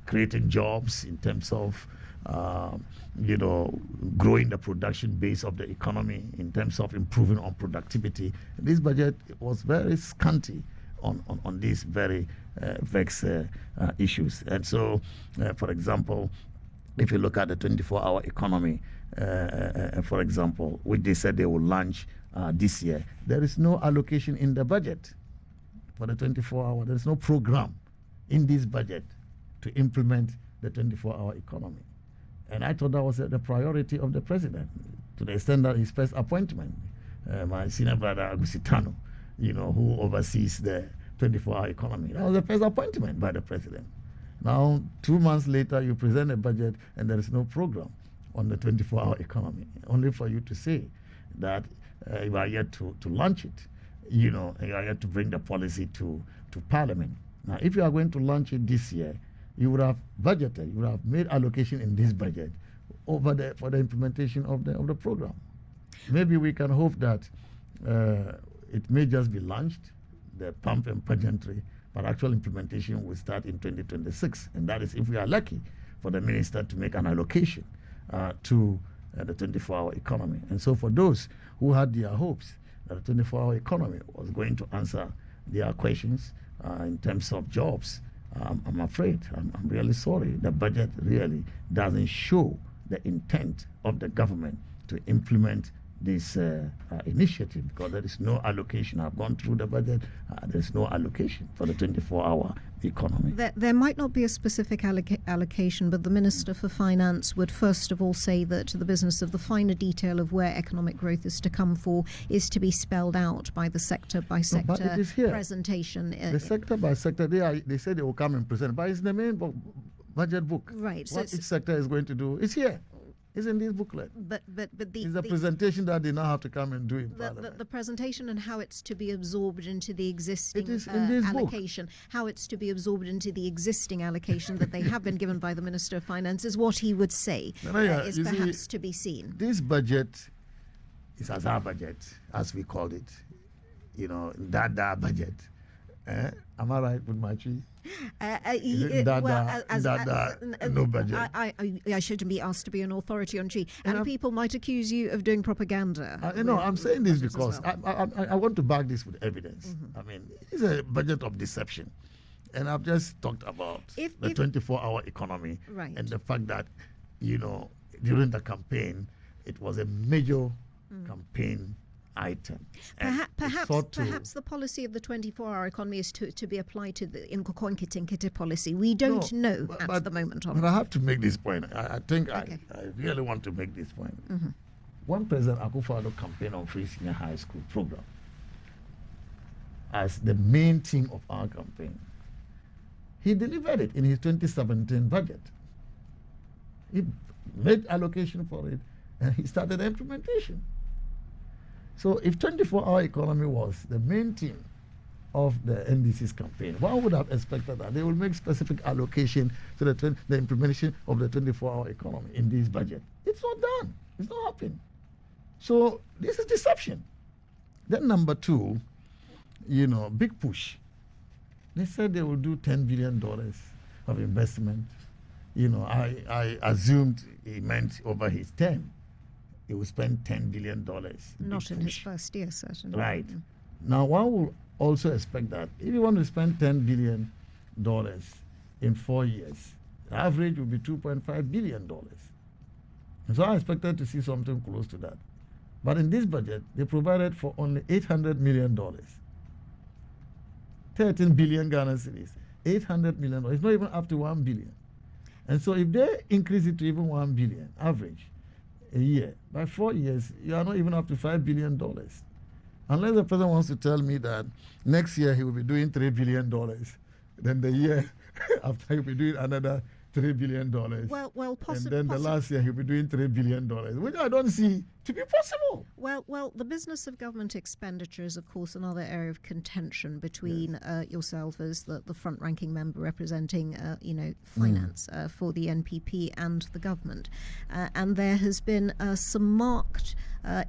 creating jobs, in terms of, growing the production base of the economy, in terms of improving on productivity. This budget was very scanty on these very vexed issues. And so, for example, if you look at the 24-hour economy, for example, which they said they will launch this year, there is no allocation in the budget for the 24-hour. There is no program in this budget to implement the 24-hour economy. And I thought that was the priority of the president, to the extent that his first appointment, my senior brother Agusitano, who oversees the 24-hour economy. That was the first appointment by the president. Now, 2 months later, you present a budget and there is no program on the 24-hour economy, only for you to say that you are yet to launch it, you are yet to bring the policy to Parliament. Now, if you are going to launch it this year, you would have budgeted, you would have made allocation in this budget for the implementation of the program. Maybe we can hope that it may just be launched, the pump and pageantry, but actual implementation will start in 2026. And that is if we are lucky for the minister to make an allocation to the 24-hour economy. And so for those who had their hopes that the 24-hour economy was going to answer their questions in terms of jobs, I'm afraid, I'm really sorry, the budget really doesn't show the intent of the government to implement this initiative, because there is no allocation. I've gone through the budget, there's no allocation for the 24-hour economy. There might not be a specific allocation, but the Minister for Finance would first of all say that the business of the finer detail of where economic growth is to come for is to be spelled out by the sector-by-sector presentation. The sector by sector, they say they will come and present, but it's the main budget book. Right. What each sector is going to do is here. It's in this booklet. But it's a presentation that they now have to come and do in Parliament. The presentation and how it's to be absorbed into the existing allocation, how it's to be absorbed into the existing allocation that they have been given by the Minister of Finance is what he would say is perhaps to be seen. This budget is as our budget, as we called it, Dada budget. Am I right with my tree? No budget. I shouldn't be asked to be an authority on G. And people might accuse you of doing propaganda. I'm saying this because I want to back this with evidence. I mean, it's a budget of deception. And I've just talked about the 24-hour economy and the fact that, during the campaign, it was a major campaign item. Perhaps the policy of the 24-hour economy is to be applied to the Nkete policy. We don't know at the moment. But I have to make this point. I think I really want to make this point. When President Akufo-Addo campaigned on free senior high school program as the main theme of our campaign, he delivered it in his 2017 budget. He made allocation for it and he started the implementation. So if 24-hour economy was the main theme of the NDC's campaign, one would have expected that they will make specific allocation to the implementation of the 24-hour economy in this budget. It's not done. It's not happening. So this is deception. Then number two, big push. They said they will do $10 billion of investment. I assumed he meant over his term. He will spend $10 billion. Not in his first year, certainly. Right. Now, one will also expect that if you want to spend $10 billion in 4 years, the average will be $2.5 billion. And so I expected to see something close to that. But in this budget, they provided for only $800 million. 13 billion Ghana cedis, $800 million. It's not even up to 1 billion. And so if they increase it to even 1 billion average a year, by 4 years, you are not even up to $5 billion. Unless the president wants to tell me that next year he will be doing $3 billion, then the year after he'll be doing another $3 billion. Well, possibly. And then the last year he'll be doing $3 billion, which I don't see to be possible. Well, the business of government expenditure is, of course, another area of contention between yourself as the front-ranking member representing, finance for the NPP and the government, and there has been some marked,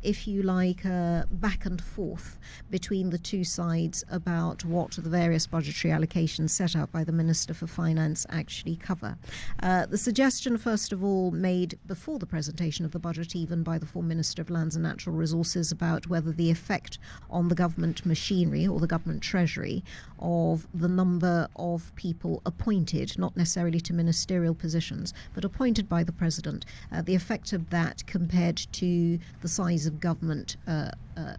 if you like, back and forth between the two sides about what the various budgetary allocations set out by the Minister for Finance actually cover. The suggestion, first of all, made before the presentation of the budget, even by the former Minister of Lands and Natural Resources, about whether the effect on the government machinery or the government treasury of the number of people appointed, not necessarily to ministerial positions, but appointed by the President, the effect of that compared to the size of government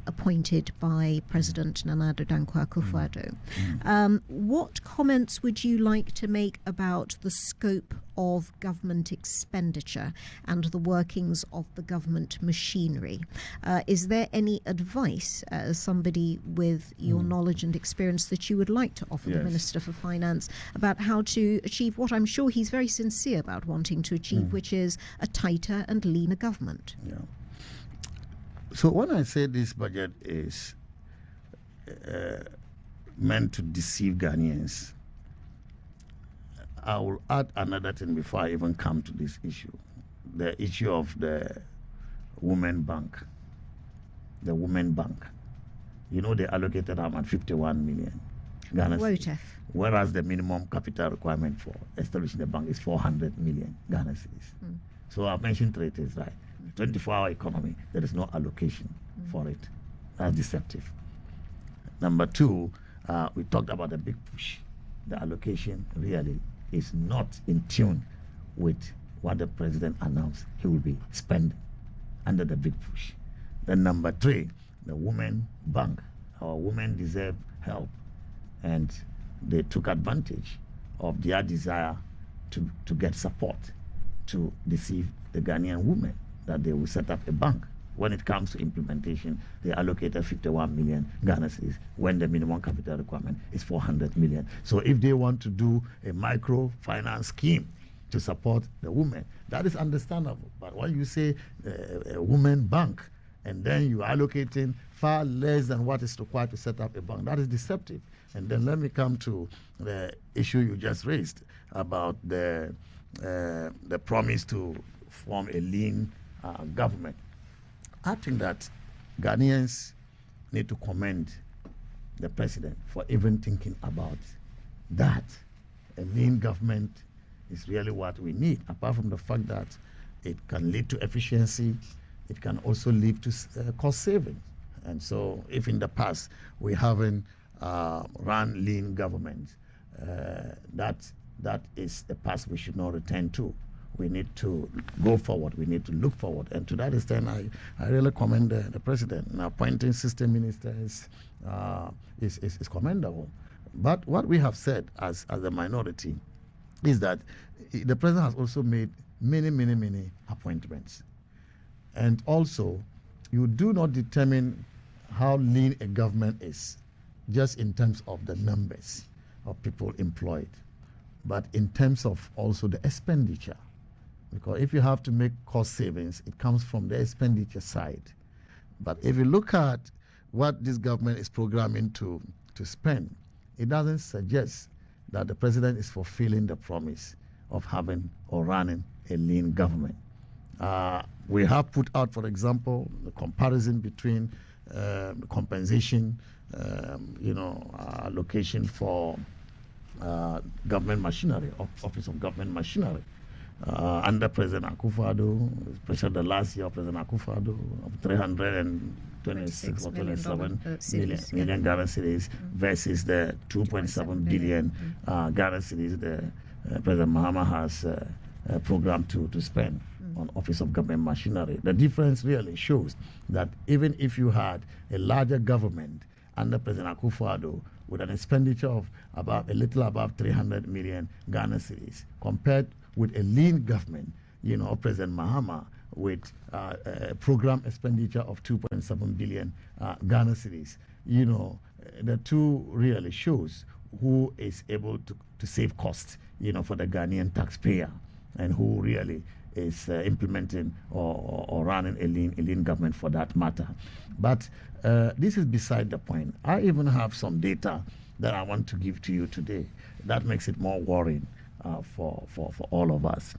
appointed by President Nana Addo Dankwa Akufo-Addo. What comments would you like to make about the scope of government expenditure and the workings of the government machinery? Is there any advice, as somebody with your knowledge and experience, that you would like to offer the Minister for Finance about how to achieve what I'm sure he's very sincere about wanting to achieve, which is a tighter and leaner government? Yeah. So when I say this budget is meant to deceive Ghanaians, I will add another thing before I even come to this issue. The issue of the Women Bank. The Women Bank. They allocated about 51 million Ghana cedis, whereas the minimum capital requirement for establishing the bank is 400 million Ghana cedis. So I've mentioned three things, right? 24-hour economy, there is no allocation for it. That's deceptive. Number two, we talked about the big push. The allocation really is not in tune with what the president announced he will be spending under the big push. Then number three, the Women Bank. Our women deserve help, and they took advantage of their desire to get support to deceive the Ghanaian women that they will set up a bank. When it comes to implementation, they allocated 51 million Ghana cedis when the minimum capital requirement is 400 million. So if they want to do a microfinance scheme to support the women, that is understandable. But when you say a women bank, and then you are allocating far less than what is required to set up a bank, that is deceptive. And then let me come to the issue you just raised about the promise to form a lean government. I think that Ghanaians need to commend the president for even thinking about that. A lean government is really what we need, apart from the fact that it can lead to efficiency, it can also lead to cost saving. And so if in the past we haven't run lean government, that is the past we should not return to. We need to go forward. We need to look forward. And to that extent, I really commend the president. And appointing system ministers is commendable. But what we have said as a minority is that the president has also made many appointments. And also, you do not determine how lean a government is just in terms of the numbers of people employed, but in terms of also the expenditure. Because if you have to make cost savings, it comes from the expenditure side. But if you look at what this government is programming to spend, it doesn't suggest that the president is fulfilling the promise of having or running a lean government. We have put out, for example, the comparison between compensation, allocation for government machinery, Office of Government Machinery. Under President Akufo-Addo, especially the last year of President Akufo-Addo, of 326 or 27 million Ghana cedis versus the 2.7 billion Ghana cedis the President Mahama has programmed to spend on Office of Government Machinery. The difference really shows that even if you had a larger government under President Akufo-Addo with an expenditure of a little above 300 million Ghana cedis, compared with a lean government, President Mahama with a program expenditure of 2.7 billion Ghana cedis, the two really shows who is able to save costs, for the Ghanaian taxpayer, and who really is implementing or running a lean government for that matter. But this is beside the point. I even have some data that I want to give to you today that makes it more worrying for all of us.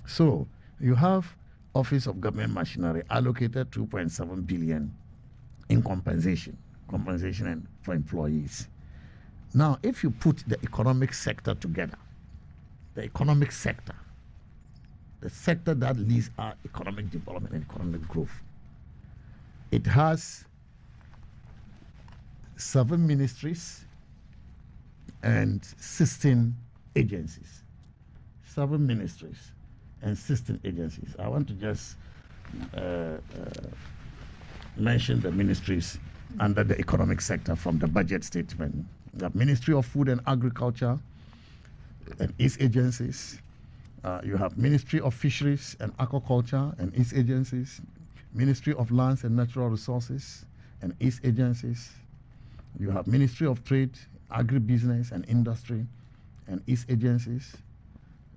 So you have Office of Government Machinery allocated 2.7 billion in compensation and for employees. Now, if you put the economic sector together, the sector that leads our economic development and economic growth, it has 7 ministries and 16 agencies. 7 ministries and 16 agencies. I want to just mention the ministries under the economic sector from the budget statement. The Ministry of Food and Agriculture and its agencies. You have Ministry of Fisheries and Aquaculture and its agencies. Ministry of Lands and Natural Resources and its agencies. You have Ministry of Trade, Agribusiness and Industry and its agencies.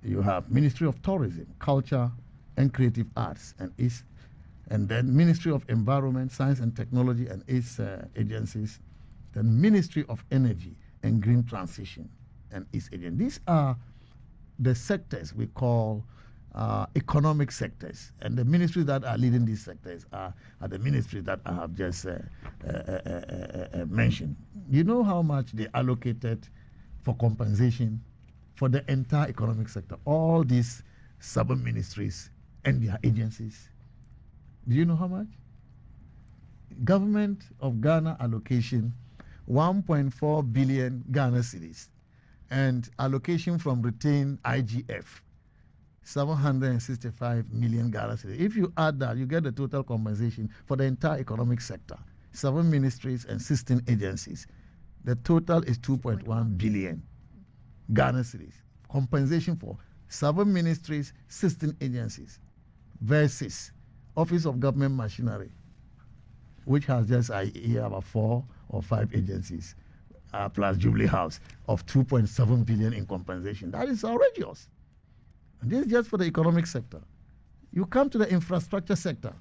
You have Ministry of Tourism, Culture and Creative Arts and then Ministry of Environment, Science and Technology and its agencies. Then Ministry of Energy and Green Transition and its agencies. These are the sectors we call economic sectors, and the ministries that are leading these sectors are the ministries that I have just mentioned. You know how much they allocated for compensation for the entire economic sector, all these 7 ministries and their agencies? Do you know how much? Government of Ghana allocation 1.4 billion Ghana cedis, and allocation from retained IGF 765 million Ghana cedis. If you add that, you get the total compensation for the entire economic sector, 7 ministries and 16 agencies. The total is 2.1 billion Ghana cedis. Compensation for 7 ministries, 16 agencies versus Office of Government Machinery, which has just about 4 or 5 agencies, plus Jubilee House, of 2.7 billion in compensation. That is outrageous. And this is just for the economic sector. You come to the infrastructure sector,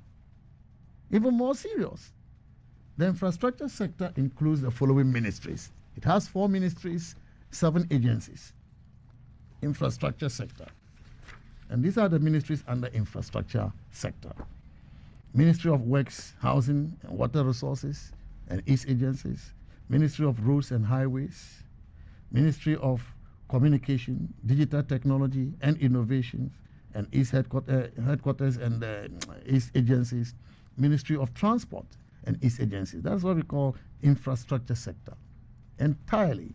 even more serious. The infrastructure sector includes the following ministries. It has 4 ministries, 7 agencies. Infrastructure sector. And these are the ministries under infrastructure sector. Ministry of Works, Housing and Water Resources and its agencies. Ministry of Roads and Highways, Ministry of Communication, Digital Technology and Innovations, and its headquarters and its agencies, Ministry of Transport and its agencies. That's what we call infrastructure sector. Entirely.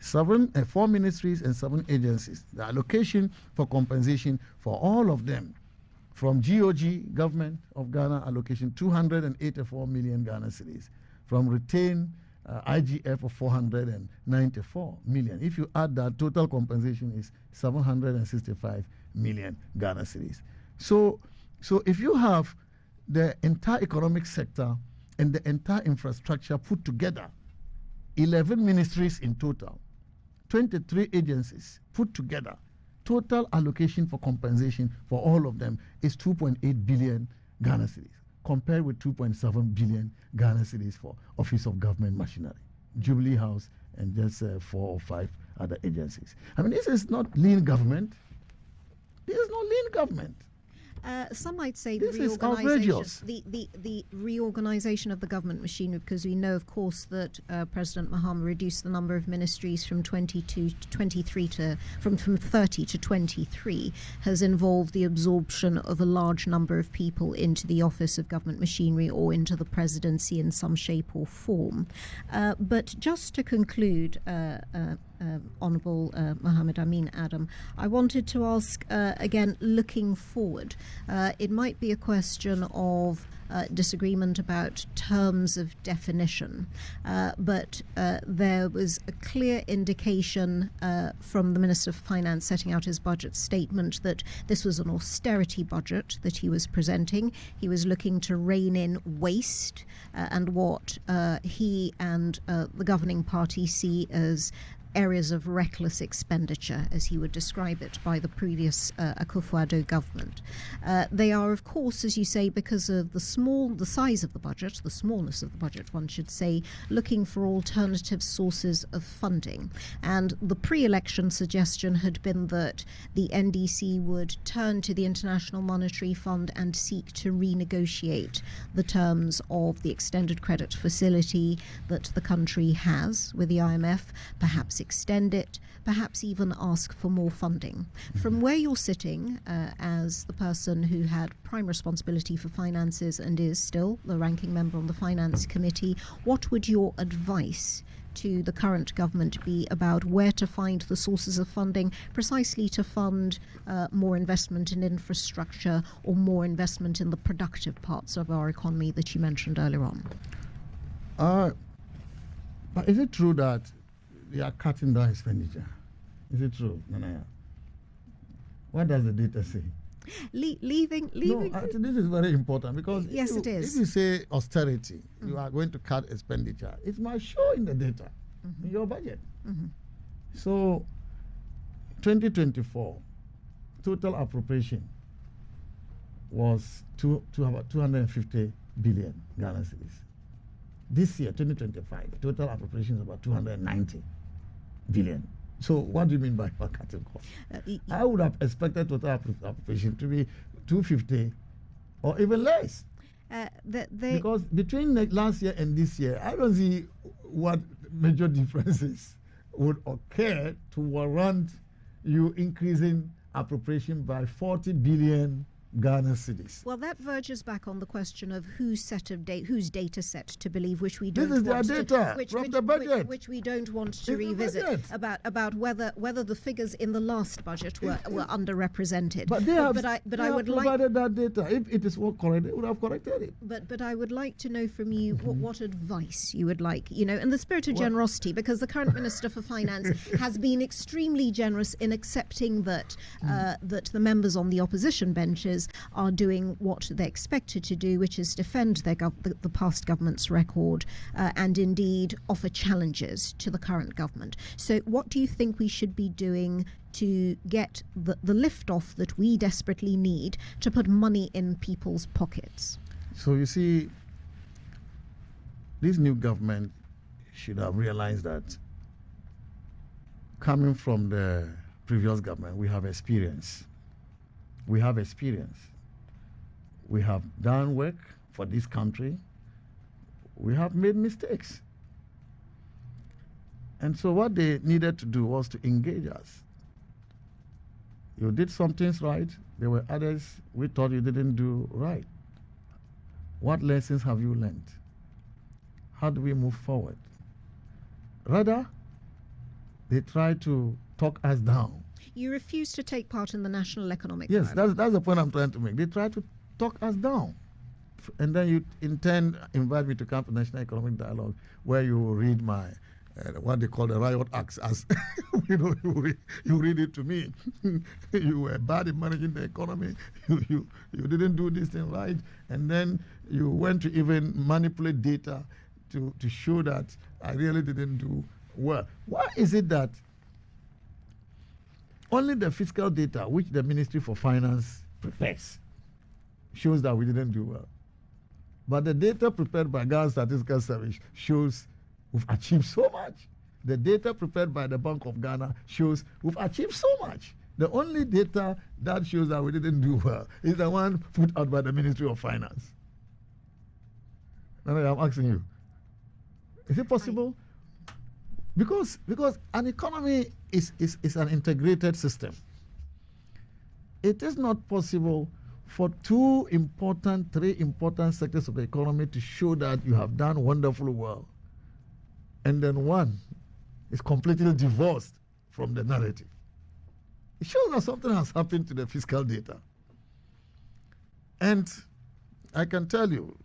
4 ministries and 7 agencies. The allocation for compensation for all of them, from GOG, Government of Ghana, allocation 284 million Ghana cedis. From retained IGF of 494 million. If you add that, total compensation is 765 million Ghana cedis. So if you have the entire economic sector and the entire infrastructure put together, 11 ministries in total, 23 agencies put together, total allocation for compensation for all of them is 2.8 billion Ghana cedis, compared with 2.7 billion Ghana cedis for Office of Government Machinery, Jubilee House, and just 4 or 5 other agencies. I mean, this is not lean government. This is not lean government. Some might say this is outrageous. The reorganization of the government machinery, because we know, of course, that President Mahama reduced the number of ministries from 22 to 23 to from 30 to 23, has involved the absorption of a large number of people into the office of government machinery or into the presidency in some shape or form. But just to conclude, Honourable Mohammed Amin Adam, I wanted to ask again, looking forward, it might be a question of disagreement about terms of definition, but there was a clear indication from the Minister of Finance setting out his budget statement that this was an austerity budget that he was presenting. He was looking to rein in waste and what he and the governing party see as areas of reckless expenditure, as he would describe it, by the previous Akufo-Addo government. They are, of course, as you say, because of the size of the budget, the smallness of the budget, one should say, looking for alternative sources of funding. And the pre-election suggestion had been that the NDC would turn to the International Monetary Fund and seek to renegotiate the terms of the extended credit facility that the country has with the IMF, perhaps extend it, perhaps even ask for more funding. From where you're sitting as the person who had prime responsibility for finances and is still the ranking member on the Finance Committee, what would your advice to the current government be about where to find the sources of funding precisely to fund more investment in infrastructure or more investment in the productive parts of our economy that you mentioned earlier on? But is it true that they are cutting down expenditure? Is it true, Nanaya? What does the data say? Leaving. No, I think this is very important, because yes, it is. If you say austerity, you are going to cut expenditure, it might show in the data, in your budget. So, 2024, total appropriation was about 250 billion Ghana cedis. This year, 2025, total appropriation is about 290 billion. So what do you mean by cutting costs? I would have expected total appropriation to be 250 or even less. Because between last year and this year, I don't see what major differences would occur to warrant you increasing appropriation by 40 billion Ghana cedis. Well, that verges back on the question of whose data set to believe, which we don't This is want their data from the budget, which we don't want to revisit, about whether the figures in the last budget were underrepresented. But I would provided that data. If it is correct, they would have corrected it. But I would like to know from you what advice you would like, in the spirit of generosity, because the current Minister for Finance has been extremely generous in accepting that that the members on the opposition benches are doing what they're expected to do, which is defend the past government's record and indeed offer challenges to the current government. So what do you think we should be doing to get the lift-off that we desperately need to put money in people's pockets? So you see, this new government should have realized that coming from the previous government, we have experience. We have experience. We have done work for this country. We have made mistakes. And so what they needed to do was to engage us. You did some things right. There were others we thought you didn't do right. What lessons have you learned? How do we move forward? Rather, they try to talk us down. You refuse to take part in the National Economic Yes, Dialogue. that's the point I'm trying to make. They try to talk us down. And then you in turn invite me to come to National Economic Dialogue, where you will read my what they call the riot acts, as you read it to me. You were bad in managing the economy. You didn't do this thing right, and then you went to even manipulate data to show that I really didn't do well. Why is it that only the fiscal data, which the Ministry for Finance prepares, shows that we didn't do well, but the data prepared by Ghana Statistical Service shows we've achieved so much? The data prepared by the Bank of Ghana shows we've achieved so much. The only data that shows that we didn't do well is the one put out by the Ministry of Finance. And I'm asking you, is it possible? Because an economy is an integrated system. It is not possible for three important sectors of the economy to show that you have done wonderfully well, and then one is completely divorced from the narrative. It shows that something has happened to the fiscal data. And I can tell you,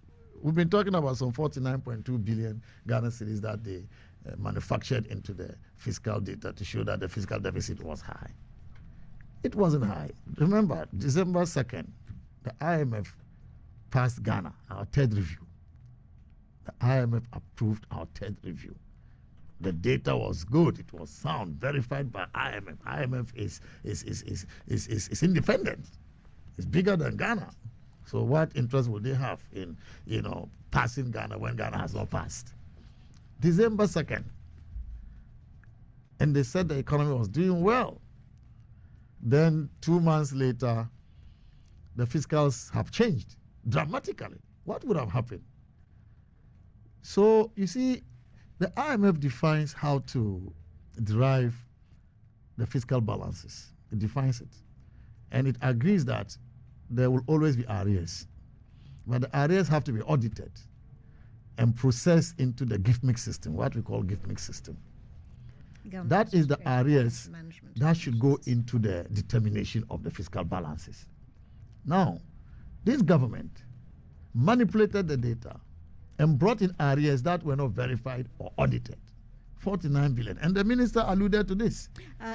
we've been talking about some 49.2 billion Ghana cedis that they manufactured into the fiscal data to show that the fiscal deficit was high. It wasn't high. Remember, December 2nd, the IMF passed Ghana, our third review. The IMF approved our third review. The data was good. It was sound, verified by IMF. IMF is independent. It's bigger than Ghana. So what interest would they have in, passing Ghana when Ghana has not passed? December 2nd. And they said the economy was doing well. Then 2 months later, the fiscals have changed dramatically. What would have happened? So, you see, the IMF defines how to derive the fiscal balances. It defines it. And it agrees that there will always be arrears. But the arrears have to be audited and processed into the gift mix system, what we call gift mix system. That is the arrears that should go into the determination of the fiscal balances. Now, this government manipulated the data and brought in arrears that were not verified or audited. 49 billion. And the minister alluded to this.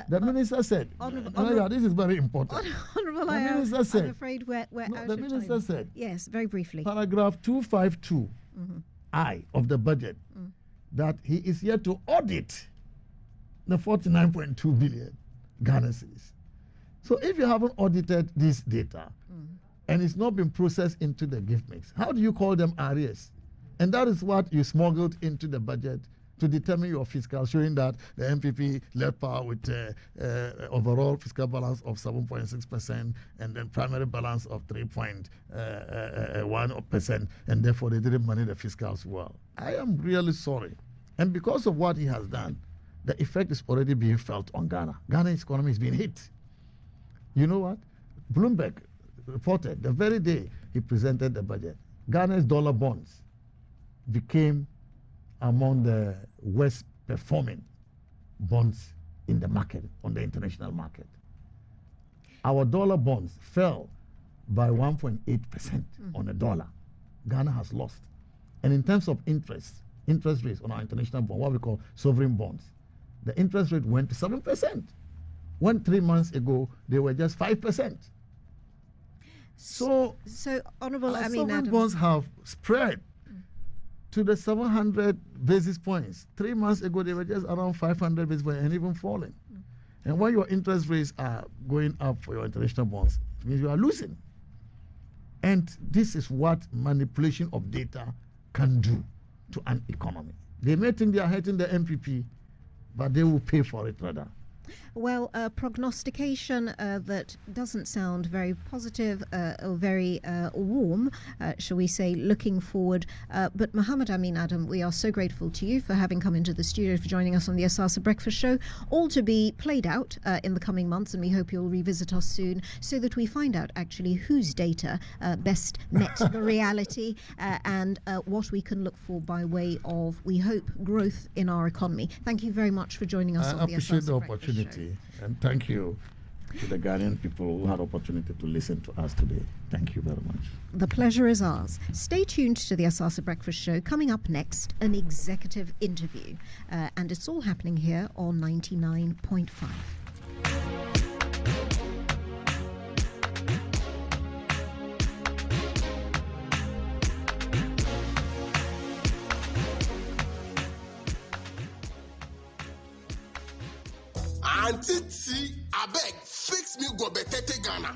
The minister said, this is very important. Honorable, the minister said, I'm afraid we're out the of minister time. said, yes, very briefly. Paragraph 252 I of the budget, that he is here to audit the 49.2 billion Ghana cedis. So if you haven't audited this data and it's not been processed into the gift mix, how do you call them arrears? And that is what you smuggled into the budget to determine your fiscal, showing that the MPP led power with overall fiscal balance of 7.6% and then primary balance of 3.1%, and therefore they didn't manage the fiscals well. I am really sorry. And because of what he has done, the effect is already being felt on Ghana. Ghana's economy is being hit. You know what? Bloomberg reported the very day he presented the budget, Ghana's dollar bonds became among the worst performing bonds in the market, on the international market. Our dollar bonds fell by 1.8% on a dollar. Ghana has lost. And in terms of interest rates on our international bond, what we call sovereign bonds, the interest rate went to 7%. When 3 months ago, they were just 5%. So Honorable Amin sovereign Adam, bonds have spread to the 700 basis points. 3 months ago, they were just around 500 basis points and even falling. And when your interest rates are going up for your international bonds, it means you are losing. And this is what manipulation of data can do to an economy. They may think they are hurting the MPP, but they will pay for it rather. Well, prognostication that doesn't sound very positive or very warm, shall we say, looking forward. But Muhammad Amin Adam, we are so grateful to you for having come into the studio, for joining us on the Asaase Breakfast Show, all to be played out in the coming months, and we hope you'll revisit us soon so that we find out actually whose data best met the reality and what we can look for by way of, we hope, growth in our economy. Thank you very much for joining us on the Asaase appreciate the Breakfast opportunity, Show. and thank you to the Ghanaian people who had opportunity to listen to us today. Thank you very much. The pleasure is ours. Stay tuned to the Asaase Breakfast Show. Coming up next, an executive interview. And it's all happening here on 99.5. Auntie T, I beg, fix me go better Ghana.